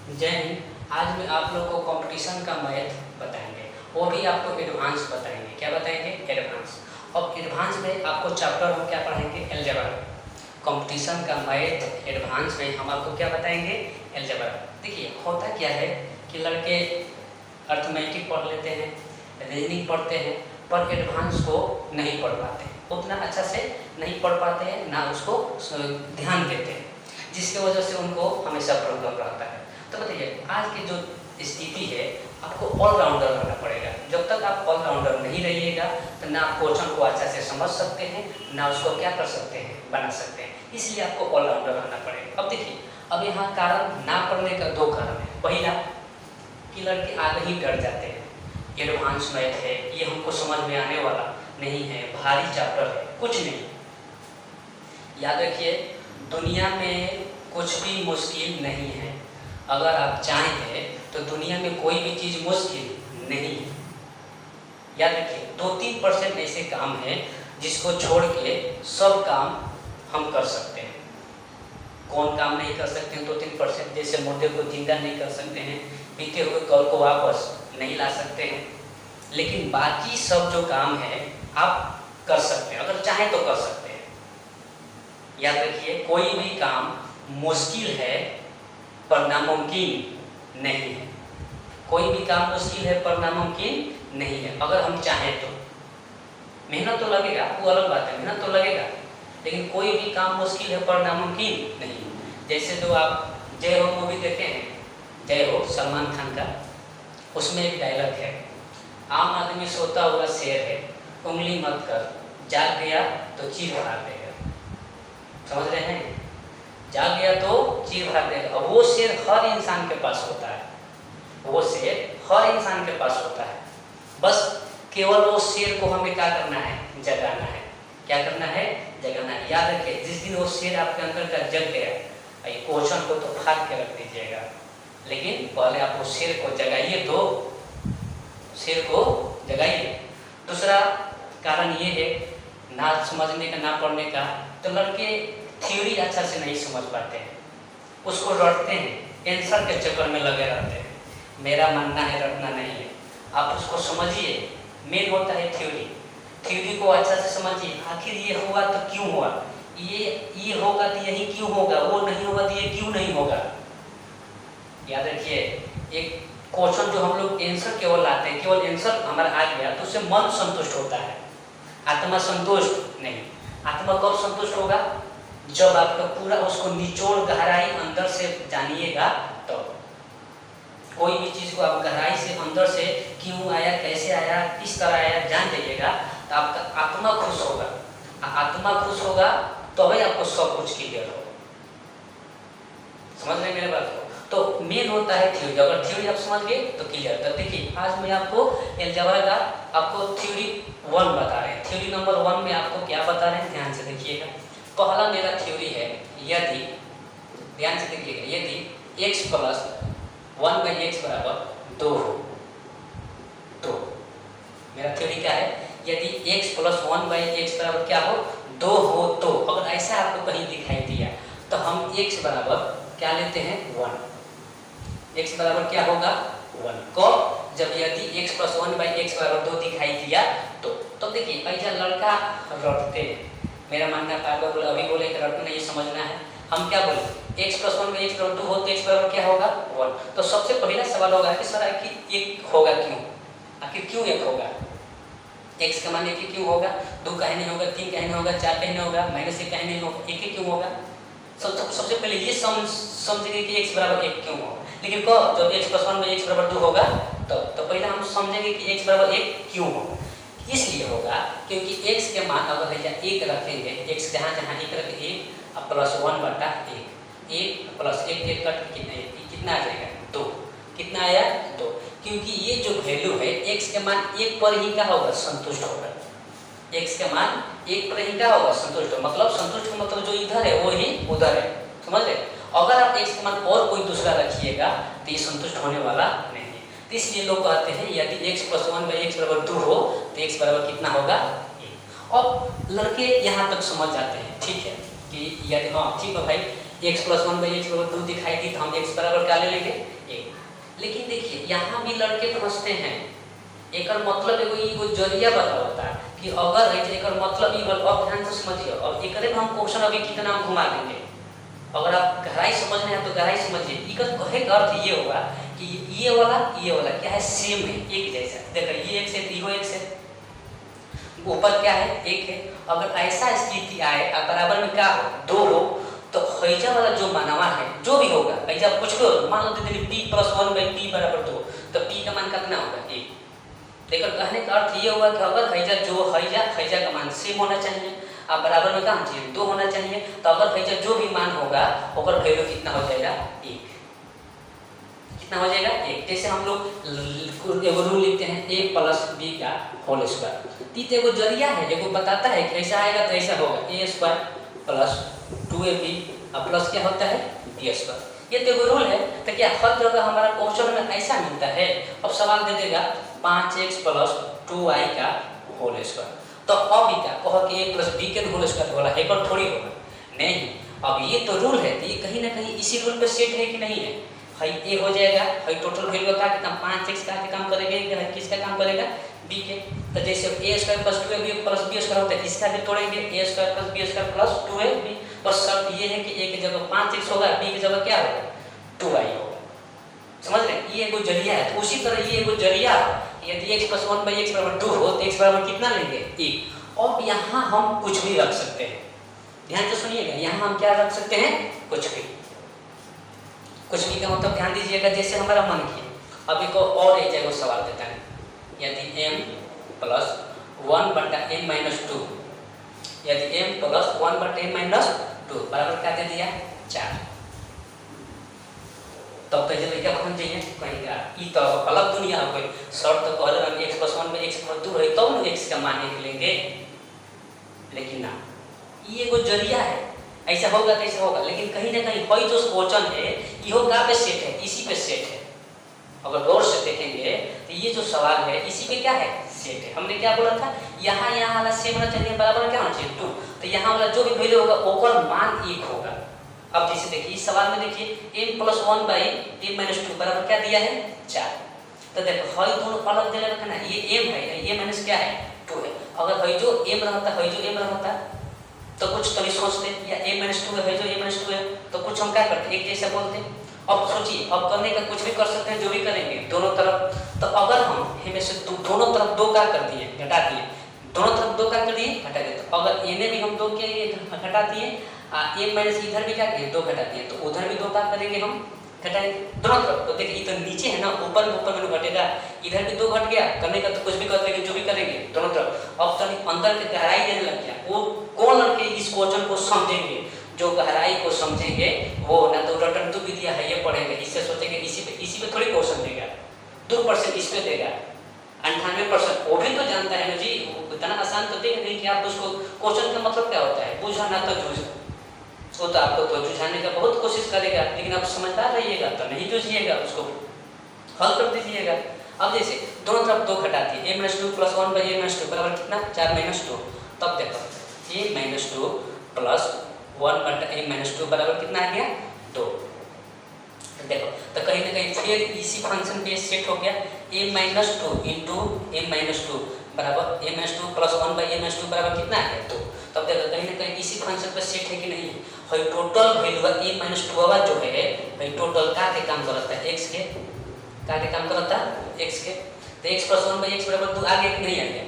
जय हिंद। आज मैं आप लोगों को कंपटीशन का मैथ बताएंगे, वो भी आपको एडवांस बताएंगे। क्या बताएंगे? एडवांस। और एडवांस में आपको चैप्टर हम क्या पढ़ाएंगे? अलजेब्रा। कंपटीशन का मैथ एडवांस में हम आपको क्या बताएंगे? अलजेब्रा। देखिए होता क्या है कि लड़के अर्थमेटिक पढ़ लेते हैं, रीजनिंग पढ़ते हैं, पर एडवांस को नहीं पढ़ पाते, उतना अच्छा से नहीं पढ़ पाते हैं, ना उसको ध्यान देते हैं, जिसकी वजह से उनको हमेशा प्रॉब्लम रहता है। तो बताइए आज की जो स्थिति है, आपको ऑलराउंडर रहना पड़ेगा। जब तक आप ऑलराउंडर नहीं रहिएगा तो ना आप क्वेश्चन को अच्छा से समझ सकते हैं, ना उसको क्या कर सकते हैं, बना सकते हैं। इसलिए आपको ऑलराउंडर रहना पड़ेगा। अब देखिए, अब यहाँ कारण ना पढ़ने का दो कारण है। पहला कि लड़के आगे ही डर जाते हैं, एडवांस मैथ है, ये हमको समझ में आने वाला नहीं है, भारी चैप्टर है, कुछ नहीं। याद रखिए, दुनिया में कुछ भी मुश्किल नहीं है। अगर आप चाहें तो दुनिया में कोई भी चीज़ मुश्किल नहीं है। याद रखिए, 2-3% ऐसे काम हैं जिसको छोड़ के सब काम हम कर सकते हैं। कौन काम नहीं कर सकते हैं? 2-3%। जैसे मुर्दे को जिंदा नहीं कर सकते हैं, बीते हुए कल को वापस नहीं ला सकते हैं, लेकिन बाकी सब जो काम है आप कर सकते हैं, अगर चाहें तो कर सकते हैं। याद रखिए, कोई भी काम मुश्किल है पर नामुमकिन नहीं है। कोई भी काम मुश्किल है पर नामुमकिन नहीं है, अगर हम चाहें तो। मेहनत तो लगेगा, वो अलग बात है, मेहनत तो लगेगा, लेकिन कोई भी काम मुश्किल है पर नामुमकिन नहीं। जैसे जो आप जय हो मूवी देखे हैं, जय हो सलमान खान का, उसमें एक डायलॉग है, आम आदमी सोता हुआ शेर है, उंगली मत कर, जाग गया तो चीर फाड़ देगा। समझ रहे हैं? जाग गया तो चीर फाड़ देगा। वो शेर हर इंसान के पास होता है, वो शेर हर इंसान के पास होता है, बस केवल वो शेर को हमें क्या करना है? जगाना है। क्या करना है? जगाना है। याद रखिए, जिस दिन वो शेर आपके अंदर का जग गया, क्वेश्चन को तो फाड़ के रख दीजिएगा, लेकिन पहले आप उस शेर को जगाइए, तो शेर को जगाइए। दूसरा कारण ये है ना समझने का, ना पढ़ने का, तो लड़के थ्योरी अच्छा से नहीं समझ पाते हैं, उसको रटते हैं, आंसर के चक्कर में लगे रहते हैं। मेरा मानना है रटना नहीं है, आप उसको समझिए। मेन होता है थ्योरी। थ्योरी को अच्छा से समझिए, आखिर ये हुआ तो क्यों हुआ, ये होगा तो यही क्यों होगा, वो नहीं होगा तो ये क्यों नहीं होगा। याद रखिए, एक क्वेश्चन जो हम लोग आंसर केवल लाते हैं, केवल आंसर हमारा आ गया तो उससे मन संतुष्ट होता है, आत्मा संतुष्ट नहीं। आत्मा कब संतुष्ट होगा? जब आपका पूरा उसको निचोड़ गहराई अंदर से जानिएगा। तो कोई भी चीज़ को आप गहराई से अंदर से क्यों आया, कैसे आया, किस तरह आया जान जाइएगा, तो आपका आत्मा खुश होगा। आत्मा खुश होगा तो भाई आपको सब कुछ क्लियर होगा। समझ रहे मेरे बात को? तो मेन होता है थ्योरी। अगर थ्योरी आप समझ गए तो क्लियर। तो देखिए, आज मैं आपको अलजेब्रा का आपको थ्योरी 1 बता रहे हैं। थ्योरी नंबर 1 में आपको क्या बता रहे हैं, ध्यान से देखिएगा। पहला मेरा थ्योरी है, यदि, ध्यान से देखिएगा, यदि x + 1/x = 2 हो, तो मेरा थ्योरी क्या है? यदि x + 1/x = क्या हो? 2 हो। तो अगर ऐसा आपको कहीं दिखाई दिया तो हम x बराबर क्या लेते हैं? 1। x बराबर क्या होगा? 1। कब? जब यदि x + 1/x = 2 दिखाई दिया तो। तब देखिए, ऐसा लड़का रटते हैं। मेरा मानना पागल बोले, अभी बोले कि रटना ये समझना है। हम क्या बोले? x + 1/x = 2 हो तो x बराबर क्या होगा? 1। तो सबसे पहला सवाल होगा कि सर कि 1 होगा क्यों? आखिर क्यों 1 होगा? x का मान 1 क्यों होगा? 2 कहीं नहीं होगा, 3 कहीं नहीं होगा, 4 कहीं नहीं होगा, -1 कहीं नहीं होगा, 1 क्यों होगा? सबसे पहले ये समझेंगे कि x बराबर 1 क्यों होगा। लेकिन कब? जब x + 1/x = 2 होगा तो पहले हम समझेंगे कि x बराबर 1 क्यों होगा। इसलिए होगा क्योंकि x के मान अगर भैया 1 रखेंगे, x जहाँ जहाँ 1 रखेंगे, 1 + 1/1, 1 + 1 कट कितना आ जाएगा? 2। कितना आया? 2। क्योंकि ये जो वैल्यू है, x के मान 1 पर ही क्या होगा? संतुष्ट होगा। x के मान 1 पर ही क्या होगा? संतुष्ट हो। मतलब संतुष्ट का मतलब जो इधर है वो ही उधर है। समझ रहे? अगर आप x के मान और कोई दूसरा रखिएगा तो ये संतुष्ट होने वाला नहीं है। तो इसलिए लोग कहते हैं यदि x + 1/x = 2 हो तो x बराबर कितना होगा? 1। और लड़के यहाँ तक समझ जाते हैं, ठीक है, कि यदि हाँ ठीक है भाई, x प्लस 1 बाई एक्स बराबर 2 दिखाई दी तो हम x बराबर क्या ले लेंगे 1। लेकिन देखिए यहाँ भी लड़के फंसते हैं, एक मतलब एगो जरिया बताता है कि अगर एक मतलब ई अब ध्यान से समझिए, और एक हम क्वेश्चन अभी कितना घुमा देंगे, अगर आप गहराई समझना है तो गहराई समझिए। इकर कहे का अर्थ ये होगा कि ये वाला क्या है, सेम है, एक जैसा। देखो ये x है, इहो x है, ऊपर क्या है 1 है। अगर ऐसा स्थिति आए और बराबर में क्या हो 2 हो, तो हैजा वाला जो मानवा है जो भी होगा, ऐसा कुछ को मान लो p प्लस 1 बाई p बराबर 2, तो p का मान कितना होगा 1। लेकिन कहने का अर्थ ये होगा कि अगर हैजा का मान सेम होना चाहिए और बराबर में क्या चाहिए 2 होना चाहिए, तो अगर हैजा जो भी मान होगा ओकर वैल्यू कितना हो जाएगा 1। कितना हो जाएगा 1। जैसे हम लोग एगो रूल लिखते हैं a प्लस b का होल स्क्वायर, तीत एगो जरिया है, एगो बताता है कि ऐसा आएगा तो ऐसा होगा a square plus 2ab plus क्या होता है b स्क्वायर। ये तो एगो रूल है। तो क्या हर जगह हमारा क्वेश्चन में ऐसा मिलता है? अब सवाल दे देगा 5x प्लस 2y का होल स्क्वायर, तो अब क्या कहो कि a प्लस b के होल स्क्वायर होगा, एक और थोड़ी होगा नहीं। अब ये तो रूल है, तो ये कहीं ना कहीं इसी रूल पे सेट है कि नहीं है। हाई ए हो जाएगा, हाई टोटल वैल्यू का कितना 5x का काम करेंगे, किसका काम करेगा b के। तो जैसे a square plus 2ab plus b square होता है, इसका भी तोड़ेंगे a square plus b square plus 2ab। बस शर्त ये है कि a की जगह 5x होगा, b की जगह क्या होगा 2y होगा। समझ रहे हैं? ये एगो जरिया है। तो उसी तरह ये एगो जरिया है, यदि x प्लस 1 बाई एक्स बराबर 2 हो तो x बराबर कितना लेंगे 1। और यहाँ हम कुछ भी रख सकते हैं, ध्यान से सुनिएगा, यहाँ हम क्या रख सकते हैं कुछ भी। कुछ भी का मतलब ध्यान दीजिएगा, जैसे हमारा मन किया। अब एक और एक जगह सवाल देता है, यदि m प्लस 1 बटा m माइनस 2, यदि m प्लस 1 बटा m माइनस 2 बराबर क्या दे दिया 4, तब तो जब क्या हम चाहिए कहेंगे ई तो अलग दुनिया हो गई। शर्त तो कह रहे हैं x प्लस 1 में x प्लस 2 है तो हम x का मान लेंगे, लेकिन ना ये एगो जरिया है, ऐसा होगा तो ऐसा होगा। लेकिन कहीं ना कहीं वही जो क्वेश्चन है इहो का पे सेट है, इसी पे सेट है। अगर गौर से देखेंगे तो ये जो सवाल है इसी पे क्या है सेट है। हमने क्या बोला था, यहाँ वाला सेम होना चाहिए, बराबर क्या होना चाहिए 2, तो यहाँ वाला जो भी वैल्यू होगा ओकर मान 1 होगा। अब जैसे देखिए इस सवाल में देखिए m plus 1 by m minus 2 बराबर क्या दिया है 4। तो देखो हई दोनों अलग दे रखा ना, ये m है, ये माइनस क्या है 2 है। अगर हई जो m रहता तो कुछ तो नहीं सोचते, या a माइनस 2 है जो a माइनस 2 है तो कुछ हम क्या करते एक जैसा बोलते। अब सोचिए, अब करने का कुछ भी कर सकते हैं, जो भी करेंगे दोनों तरफ। तो अगर हम हमें से दोनों तरफ 2 का कर दिए घटा दिए, दोनों तरफ 2 का कर दिए घटा दिए, तो अगर इन्हें भी हम 2 के घटा दिए a माइनस इधर भी क्या किए 2 घटा दिए, तो उधर भी 2 का करेंगे हम घटाएंगे दोनों तरफ। तो देखिए इधर नीचे है ना, ऊपर में घटेगा, इधर भी 2 घट गया, करने का तो कुछ भी कर लेंगे, जो भी करेंगे दोनों तरफ। अब तक अंदर के गहराई देने लग गया, वो कौन लड़के इस क्वेश्चन को समझेंगे, जो गहराई को समझेंगे वो ना तो रटन टू विद्या है ये पढ़ेंगे, इससे सोचेंगे इसी पे थोड़ी क्वेश्चन देगा, 2% इस पे देगा, 98% वो भी तो जानता है ना जी, इतना आसान तो देगा नहीं कि आप उसको क्वेश्चन का मतलब क्या होता है बुझा ना तो जूझ। वो तो आपको तो जुझाने का बहुत कोशिश करेगा, लेकिन आप समझदार रहिएगा तो नहीं जूझिएगा, उसको हल कर दीजिएगा। अब जैसे दोनों तरफ 2 घटा दिए, a minus 2 plus 1 by a minus 2 बराबर कितना 4 माइनस 2। तब देखो a माइनस 2 प्लस 1 बटा a माइनस 2 बराबर कितना आ गया 2। देखो तो कहीं ना कहीं फिर इसी फंक्शन पे सेट हो गया, a minus 2 into a minus 2 बराबर a minus 2 plus 1 by a minus 2 बराबर कितना आ गया 2। तब देखो कहीं ना कहीं इसी फंक्शन पे सेट है कि नहीं है। भाई टोटल वैल्यू a माइनस 2 जो है भाई टोटल का के काम करता है x के, का के काम करता है x के। तो x प्लस 1 बाई x बराबर 2 आ गया कि नहीं आ गया,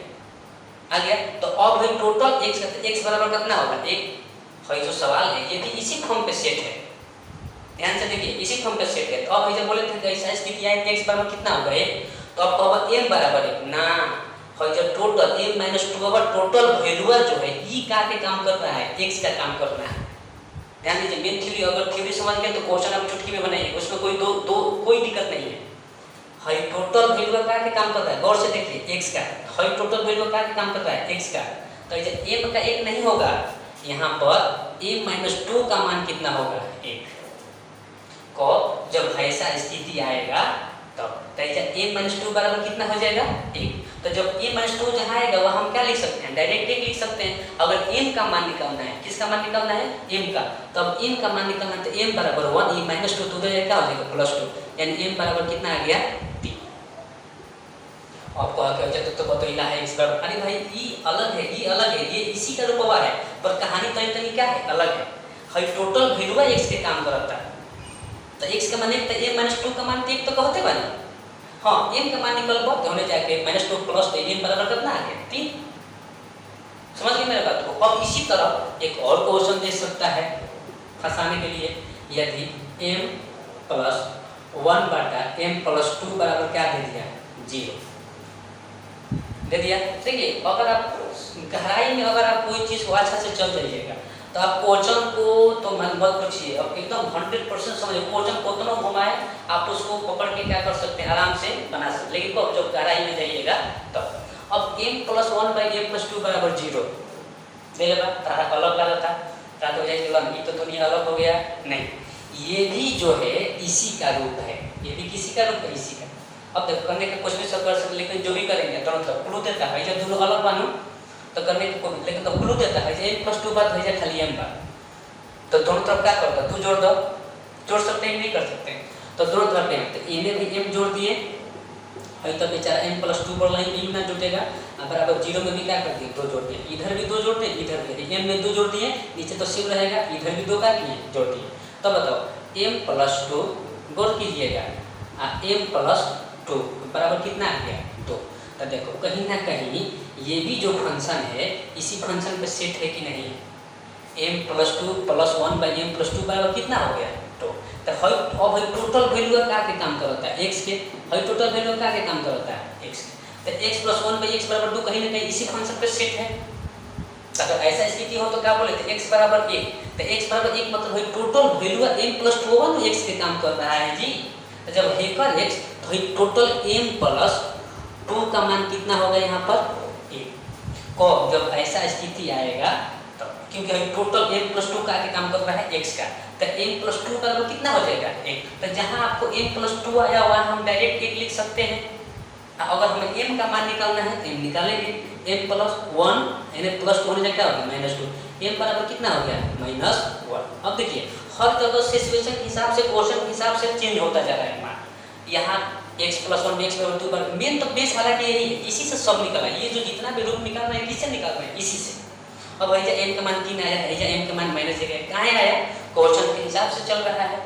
आ गया। तो अब भाई टोटल x का x बराबर कितना होगा 1। भाई जो सवाल है ये भी इसी फॉर्म पे सेट है, ध्यान से देखिए इसी फॉर्म पे सेट है। तो अब जब बोले थे ऐसा स्थिति आई कि x बराबर कितना होगा 1, तो अब कहोगे m बराबर 1 ना, और जब total m minus 2 total value जो है ई का के काम कर रहा है x का काम कर रहा है। ध्यान दीजिए मेन थ्योरी, अगर थ्योरी समझ गए तो क्वेश्चन आप चुटकी में बनाइए, उसमें कोई कोई दिक्कत नहीं है। हाई टोटल वैल्यू का के काम कर रहा है, गौर से देखिए x का हाई टोटल वैल्यू का के काम कर रहा है x का। तो जब m का 1 नहीं होगा, यहाँ पर m माइनस 2 का मान कितना होगा 1 को। जब ऐसा स्थिति आएगा तब m माइनस 2 बराबर कितना हो जाएगा 1। तो तो जब a माइनस टू जहाँ आएगा वह हम क्या लिख सकते हैं, डायरेक्ट एक लिख सकते हैं। अगर m का मान निकालना है, किसका मान निकालना है, m का, तो अब m का मान निकालना है तो m बराबर 1, e माइनस टू तो क्या हो जाएगा प्लस 2, यानी m बराबर कितना आ गया 3। आपको आगे तो बतैला है इस बार, अरे भाई ई अलग है, ई अलग है, ये इसी का रूपवा है, पर कहानी तनी क्या है अलग है। हई टोटल वैल्यू x के काम करता है, तो x का मान एक तो a माइनस टू का मान एक तो कहते बानी, हाँ m का मान निकलबो तो होने जाके माइनस टू प्लस तो m बराबर कितना आ गया 3। समझ गए मेरे बात को। अब इसी तरह एक और क्वेश्चन दे सकता है फंसाने के लिए, यदि m प्लस 1 बटा m प्लस 2 बराबर क्या दे दिया 0 दे दिया। देखिए अगर आप गहराई में अगर आप कोई चीज़ को अच्छा से चल जाइएगा तो आप क्वेश्चन को तो मत पूछिए, अब एकदम 100% समझिए, क्वेश्चन को उतना घुमाए आप उसको पकड़ के क्या कर सकते हैं आराम से बना सकते, लेकिन कब जब गहराई में जाइएगा तब। अब m plus 1 by m plus 2 बराबर 0 दे देगा, तारा अलग लगा था, तारा तो जाएगा ये तो दुनिया अलग हो गया नहीं, ये भी जो है इसी का रूप है, ये भी किसी का रूप है इसी का। अब देखो करने का कुछ भी सब कर सकते, लेकिन जो भी करेंगे तो मतलब क्लू देता है जब दोनों अलग मानो तो करने की कोई, लेकिन तो क्लू देता है m प्लस 2 बात है खाली m बात, तो दोनों तरफ क्या करता है तू जोड़ दो, जोड़ सकते हैं नहीं कर सकते हैं, तो दोनों तरफ m, तो इन्हें भी m जोड़ दिए, तो बेचारा m प्लस 2 पर लाइन m ना जुटेगा, बराबर 0 में भी क्या कर दिए 2 जोड़ दिए, इधर भी 2 जोड़ दिए, इधर भी m में 2 जोड़ दिए, नीचे तो सिर्फ रहेगा, इधर भी 2 का किए जोड़ दिए, तो बताओ m प्लस 2 गौर कीजिएगा m प्लस 2 बराबर कितना आ गया 2। तो देखो कहीं ना कहीं ये भी जो फंक्शन है इसी फंक्शन पे सेट है कि नहीं है, m plus 2 plus 1 by m plus 2 बराबर कितना हो गया 2। तो हई अब हई टोटल वैल्यू का के काम करता है x के, हई टोटल वैल्यू का के काम करता है x के, तो x प्लस 1 बाई x बराबर 2 कहीं ना कहीं इसी फंक्शन पे सेट है। अगर ऐसा स्थिति हो तो क्या बोले थे x बराबर 1, तो x बराबर 1 मतलब हई टोटल वैल्यू m प्लस 2 होगा तो x के काम कर रहा है जी। तो जब है कर x तो हई टोटल m प्लस 2 का मान कितना होगा यहाँ पर 1 को, जब ऐसा स्थिति आएगा तो क्योंकि हम टोटल m प्लस 2 का आगे काम कर रहा है x का, तो m प्लस 2 का कितना हो जाएगा 1, तो जहाँ आपको m प्लस 2 आया हुआ हम डायरेक्ट 1 लिख सकते हैं। अगर हमें m का मान निकालना है तो m निकालेंगे, m प्लस 1 यानी प्लस 2 होने जाए क्या हो गया माइनस 2, m बराबर कितना हो गया माइनस 1। अब देखिए हर जगह सिचुएशन के हिसाब से क्वेश्चन के हिसाब से चेंज होता जा रहा है मान, यहाँ x प्लस 1 x बराबर 2 पर मेन तो बेस हालांकि यही है, इसी से सब निकला है, ये जो जितना भी रूप निकाल रहे हैं किससे निकाल रहे हैं इसी से। अब ऐजा m का मान 3 आया, ऐजा m का मान माइनस 1 कहाँ आया क्वेश्चन के हिसाब से चल रहा है,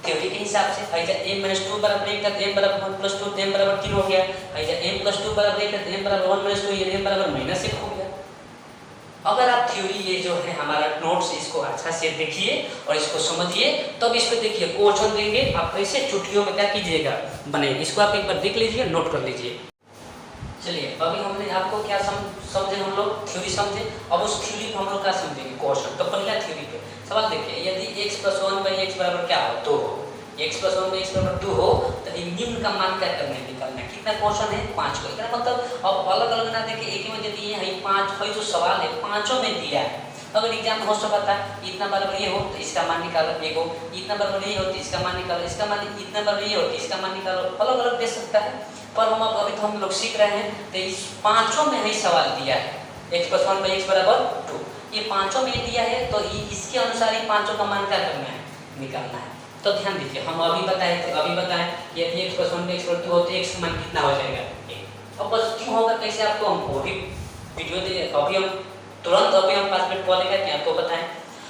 थ्योरी के हिसाब से। ऐजा m माइनस 2 बराबर 1 था m बराबर 1 प्लस 2 m बराबर 3 हो गया, ऐजा m प्लस 2 बराबर 1 था m बराबर 1 माइनस 2 ये m बराबर माइनस 1 हो गया। अगर आप थ्योरी ये जो है हमारा नोट्स इसको अच्छा से देखिए और इसको समझिए, तब इसको देखिए क्वेश्चन देंगे आप कैसे चुटकियों में क्या कीजिएगा बनाइए, इसको आप एक बार देख लीजिए नोट कर लीजिए। चलिए अभी हमने आपको क्या समझे हम लोग थ्योरी समझे, अब उस थ्योरी को हम लोग क्या समझेंगे क्वेश्चन। तो पहला थ्योरी पे सवाल देखिए, यदि x प्लस 1 बाई x बराबर क्या हो 2 हो, x प्लस 1 बाई x बराबर 2 हो तो निम्न का मान क्या करना है निकालना है, कितना क्वेश्चन है 5 को, इसका मतलब अब अलग अलग ना देखे एक में यदि ये 5 है जो सवाल है पांचों में दिया है, अगर एग्जाम हो सकता था इतना बराबर ये हो तो इसका मान निकालो, एक हो इतना बराबर ये हो तो इसका मान निकालो, इसका मान इतना बराबर ये हो तो इसका मान निकालो, अलग अलग दे सकता है। पर हम अभी तो हम लोग सीख रहे हैं तो इस पांचों में ही सवाल दिया है x प्लस 1 बाई x बराबर 2, ये पांचों में दिया है तो इसके अनुसार ही पांचों का मान क्या करना है निकालना है। तो ध्यान दीजिए हम अभी बताएं कि यदि x प्लस 1 बाई x बराबर 2 हो तो x का मान कितना हो जाएगा 1। अब बस क्यों होगा कैसे आपको हम वो भी वीडियो दे, अभी हम तुरंत अभी हम 5 मिनट पहले क्या आपको बताएं।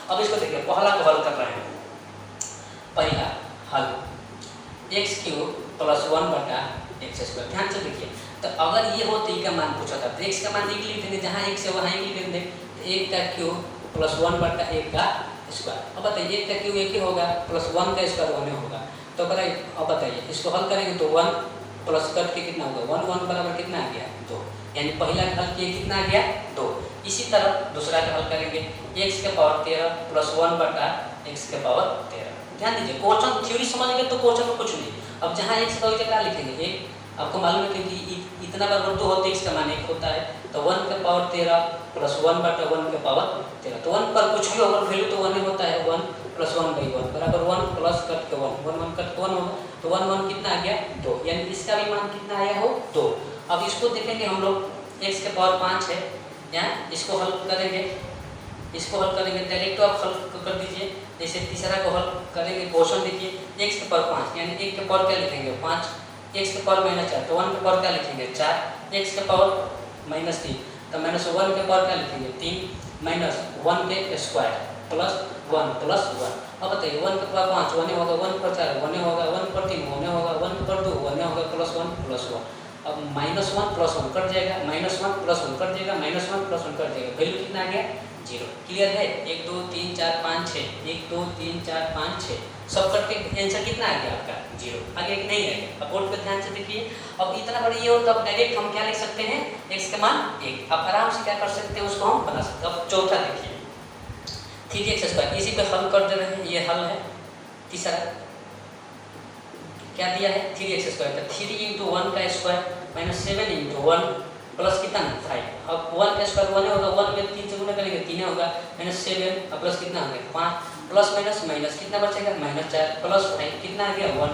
अब इसको देखिए पहला को हल कर रहे हैं, पहला हल x क्यूब प्लस 1 बटा x स्क्वायर, ध्यान से देखिए। तो अगर ये हो तो y का मान पूछा था तो x का मान 1 लिख देंगे, जहाँ x है वहाँ 1 लिख देंगे, 1 का क्यूब प्लस 1 बटा 1 का स्क्वायर। अब बताइए 1 का क्यूब 1 ही होगा प्लस 1 का स्क्वायर 1 ही होगा, तो अब बताइए इसको हल करेंगे तो 1 प्लस कट के कितना होगा 1 1 बराबर कितना आ गया 2, यानी पहला का हल किए कितना आ गया 2। इसी तरह दूसरा का हल करेंगे x के पावर 13 प्लस 1 बटा x के पावर 13। ध्यान दीजिए क्वेश्चन थ्योरी समझेंगे तो क्वेश्चन में कुछ नहीं, अब जहाँ x का क्या लिखेंगे 1, आपको मालूम है कि इतना बराबर 2 होते x का मान 1 होता है, तो 1 के पावर 13 प्लस 1 बटा 1 के पावर 13, तो 1 पर कुछ भी होगा वैल्यू तो 1 ही होता है, 1 प्लस 1/1 बराबर 1 प्लस कट के 1 1 1 कट के 1 होगा तो 1 1 कितना आ गया 2, यानी इसका भी मान कितना आया हो 2। अब इसको देखेंगे हम लोग x के पावर 5 है, यहाँ इसको हल करेंगे, इसको हल करेंगे डायरेक्ट आप हल कर दीजिए। जैसे तीसरा को हल करेंगे क्वेश्चन देखिए x के पावर 5 यानी 1 के पावर क्या लिखेंगे 5, x के पावर -4 तो 1 के पावर क्या लिखेंगे 4, x के पावर -3 तो -1 के पावर क्या लिखेंगे 3 माइनस 1 के स्क्वायर प्लस 1 प्लस 1। अब बताइए 1 के पावर 5 1 होगा, 1 पर 4 1 होगा, 1 पर 3 1 होगा, 1 पर 2 1 होगा प्लस 1 प्लस 1। अब -1 प्लस 1 कट जाएगा, -1 प्लस 1 कट जाएगा, -1 प्लस 1 कट जाएगा, वैल्यू कितना आ गया 0। क्लियर है? 1 2 3 4 5 6 1 2 3 4 5 6 सब कट के आंसर कितना आ गया आपका 0 आ गया कि नहीं आएगा? अब बोर्ड पे ध्यान से देखिए। अब इतना बड़ा ये हो तो अब डायरेक्ट हम क्या लिख सकते हैं x के मान 1। अब आराम से क्या कर सकते हैं उसको हम बना सकते हैं। अब चौथा देखिए 3x², इसी पे हल कर दे रहे हैं, ये हल है। तीसरा क्या दिया है 3x² का 3 × 1 का स्क्वायर -7 × 1 प्लस कितना 5। अब 1 का स्क्वायर 1 होगा, 1 में 3 से गुणा करेंगे 3 होगा, -7 अब प्लस कितना आ गया 5 प्लस माइनस माइनस कितना बचेगा -4 प्लस 5 कितना आ गया 1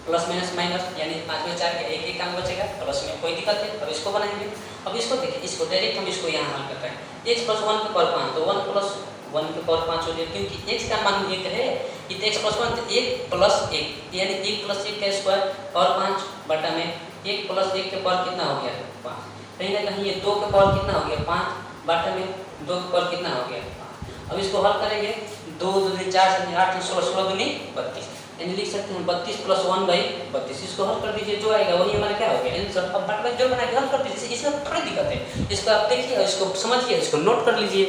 प्लस माइनस माइनस यानी 5 में 4 के एक काम बचेगा प्लस में, कोई दिक्कत है। अब इसको बनाएंगे। अब इसको देखिए, इसको डायरेक्ट हम इसको यहाँ हल करते हैं। x + 1 के पावर 5 तो 1 + 1 के पावर 5 हो जाएगा, क्योंकि x का मान 1 है। ये x + 1 तो 1 + 1 यानी 1 + 1 का स्क्वायर पावर 5 बटा में 1 + 1 के पावर कितना हो गया 5। कहीं ना कहीं ये 2 के पावर कितना हो गया 5 बटा में 2 के पावर कितना हो गया 5। अब इसको हल करेंगे 2 2 4 8 16 16 दूनी 32 यानी लिख सकते हैं 32 + 1/32। इसको हल कर दीजिए, जो आएगा वही हमारा क्या हो गया आंसर। अब बट जो बना के हल कर दीजिए, इसमें थोड़ी दिक्कत है। इसको आप देखिए, इसको समझिए, इसको नोट कर लीजिए।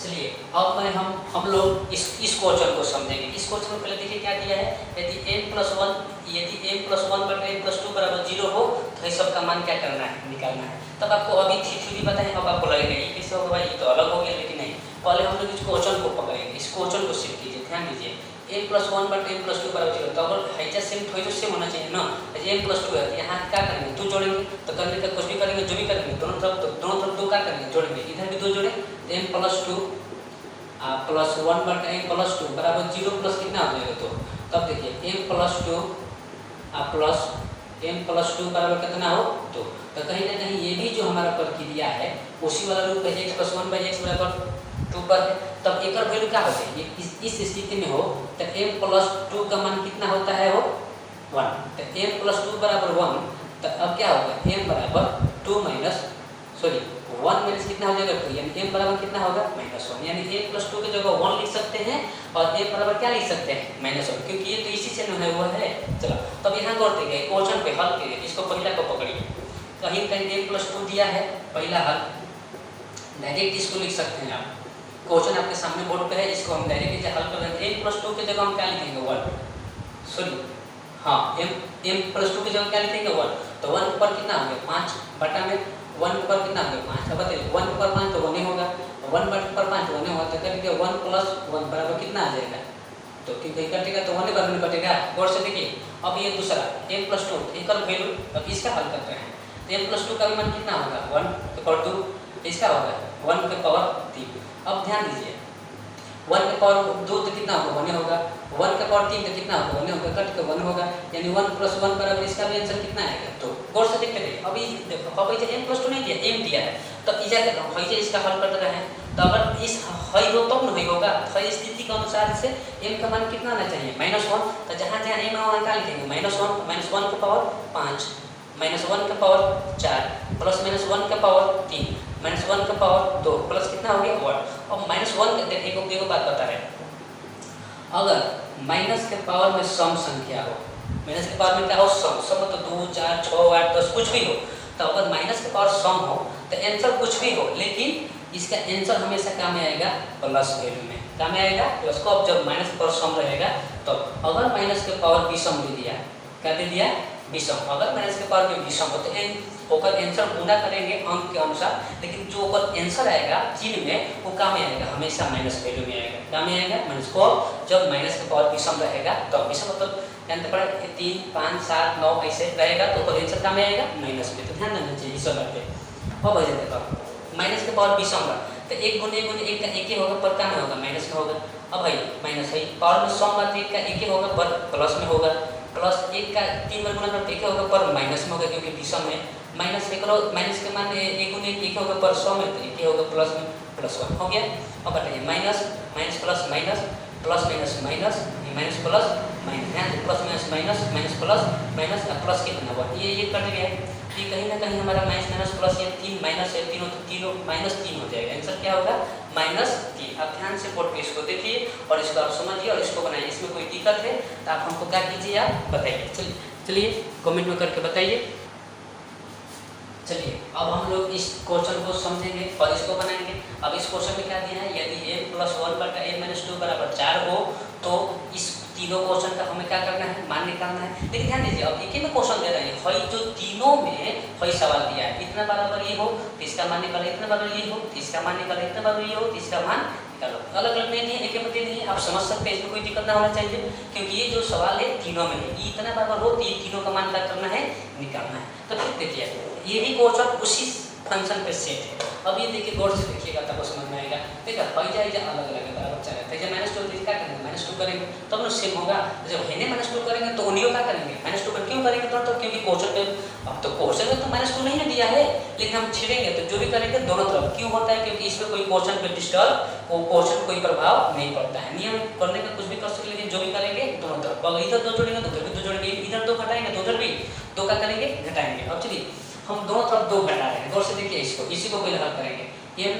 चलिए अब मैं हम लोग इस क्वेश्चन को समझेंगे। इस क्वेश्चन में पहले देखिए क्या दिया है। यदि m + 1 बटे m + 2 बराबर 0 हो तो इस सब का मान क्या करना है निकालना है। तब आपको अभी थ्योरी पता है, अब आपको लगेगा ये कैसे होगा भाई, ये तो अलग हो गया। लेकिन नहीं, पहले हम लोग इस क्वेश्चन को पकड़ेंगे, इस क्वेश्चन को शिफ्ट कीजिए, ध्यान दीजिए। m + 1 बटे m + 2 बराबर 0 तो अगर हैजा सेम थोड़ी तो सेम होना चाहिए ना। m + 2 है तो यहाँ क्या करेंगे 2 जोड़ेंगे, तो करने का कुछ भी करेंगे, जो भी करेंगे दोनों तरफ 2 क्या करेंगे जोड़ेंगे, इधर भी 2 जोड़े तो m + 2 + 1 बटे m + 2 बराबर 0 प्लस कितना हो जाएगा 2। तब देखिए m + 2 प्लस m + 2 बराबर कितना हो 2। तो कहीं ना कहीं ये भी जो हमारा प्रक्रिया है उसी वाला रूप है, x + 1/x बराबर 2 पर है। तब एक वैल्यू क्या हो जाएगी इस स्थिति में हो तो m + 2 का मान कितना होता है हो 1। तो m + 2 बराबर 1, तो अब क्या होगा m बराबर 2 माइनस 1 माइनस कितना हो जाएगा 2, यानी m बराबर कितना होगा -1। यानी m + 2 की जगह 1 लिख सकते हैं और m बराबर क्या लिख सकते हैं -1, क्योंकि ये तो इसी से है हुआ है। चलो तब यहाँ करते गए क्वेश्चन पे हल करिए। इसको पहला को पकड़िए, कहीं कहीं m + 2 दिया है, पहला हल डायरेक्ट इसको लिख सकते हैं आप। क्वेश्चन आपके सामने बोर्ड पे है, इसको हम डायरेक्ट हल कर देंगे। m + 2 की जगह हम क्या लिखेंगे 1, हाँ m + 2 की जगह क्या लिखेंगे 1। तो 1 पर कितना हो गया 5 बटा में 1 पर कितना हो गया 5। अब बताइए 1 पर 5 तो 1 ही होगा, 1 पर 5 1 होगा, तो करेंगे 1 + 1 बराबर कितना आ जाएगा, तो क्योंकि कटेगा तो 1 बराबर कटेगा। गौर से देखिए। अब ये दूसरा m + 2 एक वैल्यू, अब इसका हल करते हैं। तो m + 2 का भी मान कितना होगा 1 के पावर 2, इसका होगा 1 के पावर 3। अब ध्यान दीजिए 1 के पावर 2 तो कितना होगा 1 होगा, 1 के पावर 3 तो कितना होगा 1 होगा, कट के 1 होगा, यानी 1 + 1 बराबर इसका भी आंसर कितना आएगा 2। गौर से देखते रहिए। अभी देखो, अब ये m + 2 नहीं दिया, m दिया है, तो इजा के हम इसका हल कर रहे हैं। तो अगर इस हई हो तब नहीं होगा, हई स्थिति के अनुसार से m का मान कितना आना चाहिए -1। तो जहाँ जहाँ m वहाँ क्या लिखेंगे -1 के पावर 5 -1 के पावर 4 प्लस -1 के पावर 3 -1 के पावर 2 प्लस कितना हो गया 1। अब -1 के देखिए एक बात बता रहे हैं, अगर माइनस के पावर में सम संख्या हो, माइनस के पावर में क्या हो सम तो 2 4 6 8 10 कुछ भी हो, तो अगर माइनस के पावर सम हो तो आंसर कुछ भी हो, लेकिन इसका आंसर हमेशा क्या में आएगा प्लस वैल्यू में, क्या में आएगा प्लस को। अब जब माइनस के पावर सम रहेगा तो अगर माइनस के पावर विषम दे दिया, क्या दे दिया विषम, अगर माइनस के पावर में विषम हो तो ओकर आंसर गुना करेंगे अंक के अनुसार, लेकिन जो ओकर आंसर आएगा चिन्ह में वो क्या में आएगा हमेशा माइनस वैल्यू में आएगा, क्या में आएगा माइनस को। जब माइनस के पावर विषम रहेगा तो विषम मतलब जानते पड़े 3 5 7 9 ऐसे रहेगा तो ओकर आंसर क्या में आएगा माइनस में। तो ध्यान देना चाहिए इस बात पे। अब हो जाएगा माइनस के पावर विषम तो एक गुने एक का एक ही होगा, पर का में होगा माइनस में होगा। अब भाई माइनस है पावर में सम बात एक का एक ही होगा, पर प्लस में होगा। प्लस एक का 3 बार गुना करते एक ही होगा, पर माइनस में होगा क्योंकि विषम है। माइनस एक माइनस के मान एक गुने एक ही होगा, पर सौ में तो एक ही होगा प्लस में, +1 हो गया। अब बताइए minus minus plus minus plus minus minus minus plus minus, ध्यान से plus minus minus minus plus minus plus के बना हुआ ये कट गया है। ये कहीं ना कहीं हमारा माइनस माइनस प्लस, ये 3 माइनस है, तीनों तो तीनों -3 हो जाएगा। आंसर क्या होगा -3। आप ध्यान से बोर्ड पे इसको देखिए और इसको आप समझिए और इसको बनाइए। इसमें कोई दिक्कत है तो आप हमको क्या कीजिए, आप बताइए। चलिए कमेंट में करके बताइए। चलिए अब हम लोग इस क्वेश्चन को समझेंगे और इसको बनाएंगे। अब इस क्वेश्चन में क्या दिया है, यदि m + 1 बटा m - 2 = 4 हो तो इस तीनों क्वेश्चन का हमें क्या करना है, मान निकालना है। लेकिन ध्यान दीजिए अब एक ही में क्वेश्चन दे रहे हैं, हई जो तीनों में हई सवाल दिया है, इतना बराबर ये हो तो इसका मान निकालो, इतना बराबर ये हो तो इसका मान निकालो, इतना बराबर ये हो तो इसका मान निकालो। अलग अलग नहीं है, एक ही में दे दिए, आप समझ सकते हैं, इसमें कोई दिक्कत ना होना चाहिए क्योंकि ये जो सवाल है तीनों में है। ये इतना बराबर हो तो ये तीनों का मान क्या करना है, निकालना है। तो फिर देखिए ये भी क्वेश्चन उसी फंक्शन पे सेट है। अब ये देखिए गौर से देखिएगा तब समझ में आएगा। देखिए हई जाए अलग अलग है, बराबर चला है। जब -2 क्या करेंगे, -2 करेंगे तब ना सेम होगा। जब है -2 करेंगे तो उन्हीं क्या करेंगे, -2 पर क्यों करेंगे तो क्योंकि क्वेश्चन पे अब तो क्वेश्चन में तो -2 नहीं दिया है, लेकिन हम छेड़ेंगे तो जो भी करेंगे दोनों तरफ क्यों होता है, क्योंकि इसमें कोई क्वेश्चन पे डिस्टर्ब क्वेश्चन कोई प्रभाव नहीं पड़ता है। नियम करने का कुछ भी कर सकते, लेकिन जो भी करेंगे दोनों तरफ, अगर इधर 2 जोड़ेंगे तो उधर भी 2 जोड़ेंगे, इधर 2 घटाएंगे तो उधर भी 2 का करेंगे, घटाएंगे। अब चलिए हम दोनों तरफ 2 घटा रहे हैं, गौर से देखिए इसको, इसी को पहले हल करेंगे। m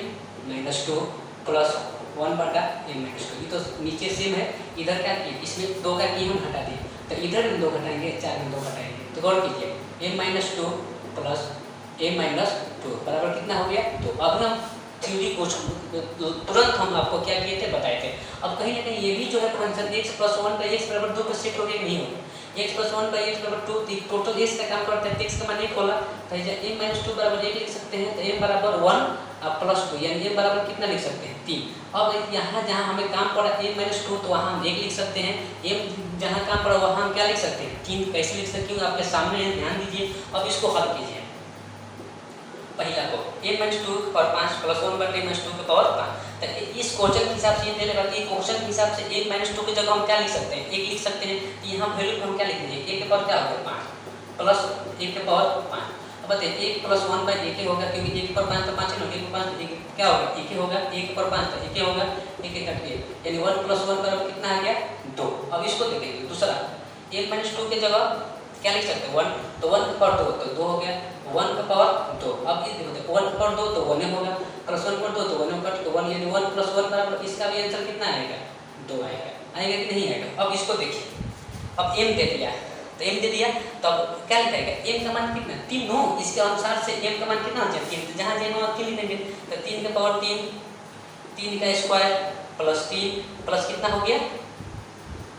- 2 + 1 बटा m - 2, ये तो नीचे सेम है, इधर क्या किए, इसमें 2 का किए हम घटा दिए, तो इधर में 2 घटाएंगे, 4 में 2 घटाएंगे। तो गौर कीजिए m - 2 + m - 2 बराबर कितना हो गया, तो अब हम थ्योरी को तुरंत हम आपको क्या किए थे, बताए थे। अब कहीं ना कहीं ये भी जो है फंक्शन x + 1 का x = 2 पर सेट हो गया, नहीं होगा x + 1 का x = 2, टोटल x का काम करता है, x का मान 1 होला, तो m - 2 = 1 लिख सकते हैं। तो m = 1 + 2 यानी m बराबर कितना लिख सकते हैं, 3। अब यहाँ जहाँ हमें काम पड़ा m - 2 तो वहाँ हम 1 लिख सकते हैं, m जहाँ काम पड़ा वहाँ हम क्या लिख सकते हैं, 3। कैसे लिख सकते हैं, आपके सामने है, ध्यान दीजिए। अब इसको हल कीजिए। पहला को m - 2 और 5 + 1 बटे m - 2 की पावर 5। तो इस क्वेश्चन के हिसाब से ये देने वाला, ये क्वेश्चन के हिसाब से m - 2 की जगह हम क्या लिख सकते हैं, 1 लिख सकते हैं। यहाँ वैल्यू हम क्या लिख देंगे, 1 के पावर क्या होगा 5 प्लस 1 के पावर 5। अब बताइए 1 + 1 / 1 होगा, क्योंकि 1 के पावर 5 तो 5 है ना, 1 के पावर 5 क्या होगा 1 होगा, 1 के पावर 5 तो 1 होगा, 1 कट गया, यानी 1 + 1 बराबर कितना आ गया 2। अब इसको देखेंगे दूसरा, m - 2 की जगह क्या लिख सकते हैं 1, तो 1 के पावर 2 तो 2 हो गया, 1 का पावर 2। अब ये देखो 1 का पावर 2 तो 1 होगा, +1 का पावर 2 तो 1 कट तो 1, यानी 1 + 1 बराबर इसका भी आंसर कितना आएगा 2 आएगा। आएगा कि नहीं आएगा। अब इसको देखिए, अब m दे दिया तो m दे दिया, तो अब क्या लिखेगा, m का मान कितना 3 नो, इसके अनुसार से m का मान कितना हो जाए 3, तो जहाँ जाएगा वहाँ 3 लिख देंगे। तो 3 के पावर 3, 3 का स्क्वायर + 3 प्लस कितना हो गया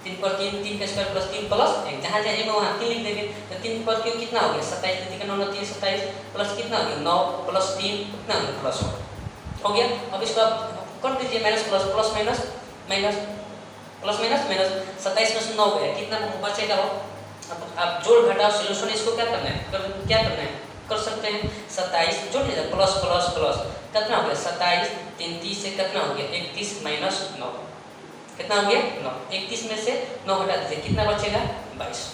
3 पर 3, 3 का स्क्वायर + 3 + 1, जहाँ जाएगा वहाँ 3 लिख देंगे। तो 3 पर क्यों कितना हो गया 27, 3 का 9 3 27 प्लस कितना हो गया 9 + 3 कितना हो गया +1 हो गया। अब इसको आप कर दीजिए minus plus plus minus minus plus minus minus, 27 में से 9 गया कितना बचेगा हो। अब आप जोड़ घटाओ सोल्यूशन, इसको क्या करना है क्या करना है कर सकते हैं। 27 जोड़ लीजिए प्लस प्लस प्लस कितना हो गया 27, 33 से कितना हो गया 31 - 9 कितना हो गया 9। 31 में से 9 हटा दीजिए कितना बचेगा 22,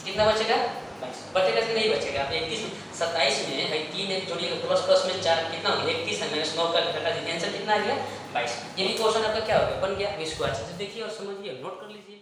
कितना बचेगा 22 बचेगा कि नहीं बचेगा। 31 27 में है 3 एक जोड़िएगा प्लस प्लस में 4 कितना हो गया 31 है -9 का घटा दीजिए, आंसर कितना आ गया 22। यही क्वेश्चन आपका क्या हो गया बन गया। इसको अच्छे से देखिए और समझिए, नोट कर लीजिए।